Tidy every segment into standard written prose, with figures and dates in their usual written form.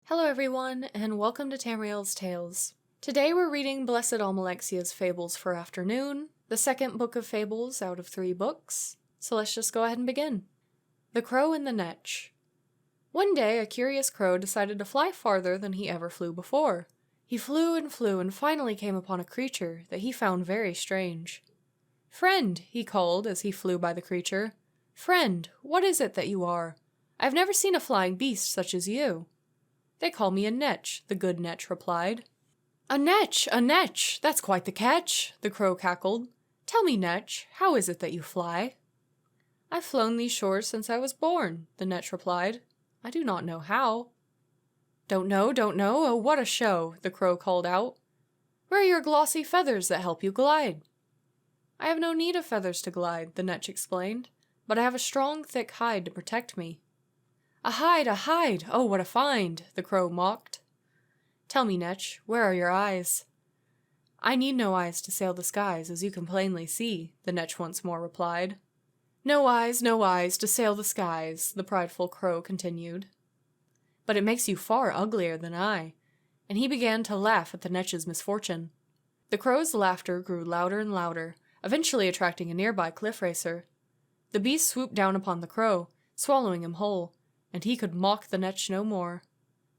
Hello everyone, and welcome to Tamriel's Tales. Today we're reading Blessed Almalexia's Fables for Afternoon, the second book of Fables out of 3 books, so let's just go ahead and begin. The Crow and the Netch. One day a curious crow decided to fly farther than he ever flew before. He flew and finally came upon a creature that he found very strange. "Friend," he called as he flew by the creature. "Friend, what is it that you are? I've never seen a flying beast such as you." "They call me a Netch," the good Netch replied. "A Netch! A Netch! That's quite the catch!" the crow cackled. "Tell me, Netch, how is it that you fly?" "I've flown these shores since I was born," the Netch replied. "I do not know how." Don't know, oh what a show," the crow called out. "Where are your glossy feathers that help you glide?" "I have no need of feathers to glide," the Netch explained, "but I have a strong, thick hide to protect me." A hide! Oh, what a find!" the crow mocked. "Tell me, Netch, where are your eyes?" "I need no eyes to sail the skies, as you can plainly see," the Netch once more replied. No eyes to sail the skies," the prideful crow continued. "But it makes you far uglier than I," and he began to laugh at the Netch's misfortune. The crow's laughter grew louder and louder, eventually attracting a nearby cliff racer. The beast swooped down upon the crow, swallowing him whole, and he could mock the Netch no more.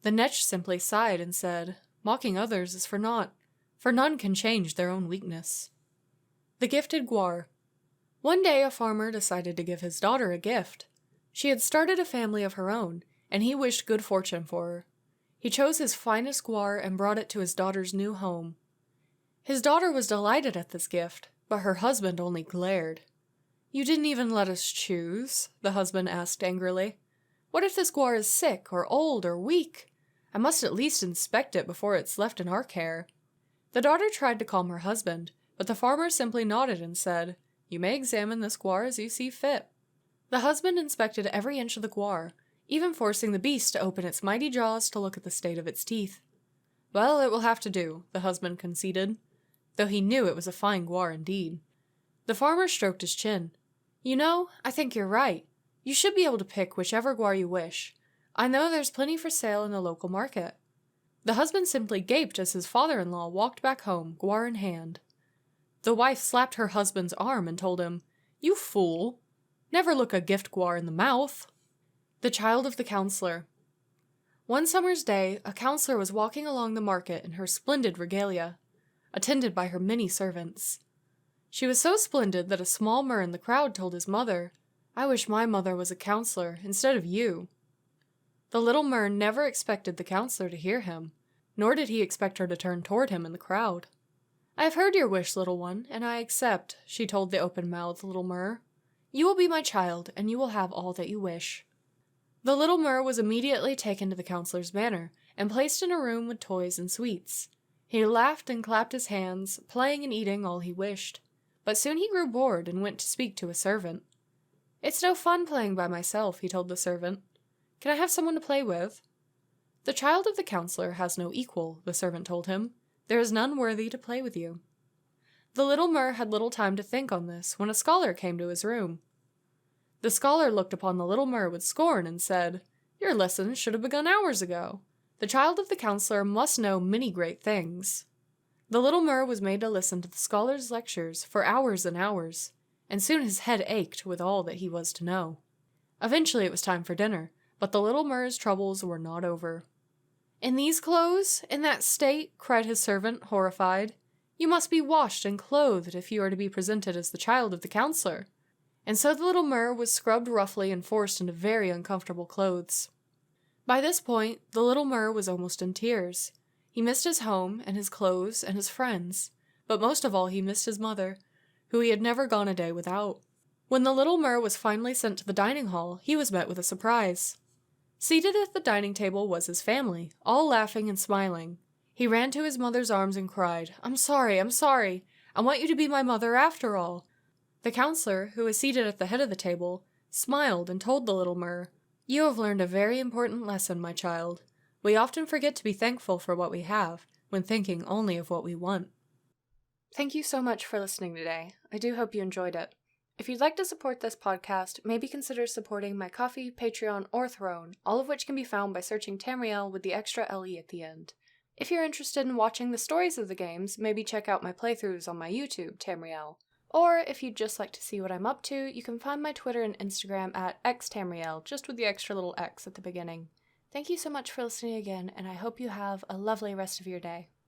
The Netch simply sighed and said, "Mocking others is for naught, for none can change their own weakness." The Gifted Guar. One day a farmer decided to give his daughter a gift. She had started a family of her own, and he wished good fortune for her. He chose his finest guar and brought it to his daughter's new home. His daughter was delighted at this gift, but her husband only glared. "You didn't even let us choose?" the husband asked angrily. "What if this guar is sick, or old, or weak? I must at least inspect it before it's left in our care." The daughter tried to calm her husband, but the farmer simply nodded and said, "You may examine this guar as you see fit." The husband inspected every inch of the guar, even forcing the beast to open its mighty jaws to look at the state of its teeth. "Well, it will have to do," the husband conceded, though he knew it was a fine guar indeed. The farmer stroked his chin. "You know, I think you're right. You should be able to pick whichever guar you wish. I know there's plenty for sale in the local market." The husband simply gaped as his father-in-law walked back home, guar in hand. The wife slapped her husband's arm and told him, "You fool! Never look a gift guar in the mouth." The Child of the Counselor. One summer's day, a counselor was walking along the market in her splendid regalia, attended by her many servants. She was so splendid that a small mer in the crowd told his mother, "I wish my mother was a counselor instead of you." The little mer never expected the counselor to hear him, nor did he expect her to turn toward him in the crowd. "I have heard your wish, little one, and I accept," she told the open-mouthed little mer. "You will be my child, and you will have all that you wish." The little mer was immediately taken to the counselor's manor, and placed in a room with toys and sweets. He laughed and clapped his hands, playing and eating all he wished. But soon he grew bored and went to speak to a servant. "It's no fun playing by myself," he told the servant. "Can I have someone to play with?" "The child of the counselor has no equal," the servant told him. "There is none worthy to play with you." The little mer had little time to think on this when a scholar came to his room. The scholar looked upon the little mer with scorn and said, "Your lessons should have begun hours ago. The child of the counselor must know many great things." The little mer was made to listen to the scholar's lectures for hours and hours, and soon his head ached with all that he was to know. Eventually it was time for dinner, but the little mer's troubles were not over. "In these clothes? In that state?" cried his servant, horrified. "You must be washed and clothed if you are to be presented as the child of the counselor." And so the little mer was scrubbed roughly and forced into very uncomfortable clothes. By this point, the little mer was almost in tears. He missed his home and his clothes and his friends, but most of all he missed his mother, who he had never gone a day without. When the little mer was finally sent to the dining hall, he was met with a surprise. Seated at the dining table was his family, all laughing and smiling. He ran to his mother's arms and cried, I'm sorry. I want you to be my mother after all." The counselor, who was seated at the head of the table, smiled and told the little mer, "You have learned a very important lesson, my child. We often forget to be thankful for what we have, when thinking only of what we want." Thank you so much for listening today. I do hope you enjoyed it. If you'd like to support this podcast, maybe consider supporting my Ko-fi, Patreon, or Throne, all of which can be found by searching Tamriel with the extra LE at the end. If you're interested in watching the stories of the games, maybe check out my playthroughs on my YouTube, Tamriel. Or if you'd just like to see what I'm up to, you can find my Twitter and Instagram at xtamriel, just with the extra little X at the beginning. Thank you so much for listening again, and I hope you have a lovely rest of your day.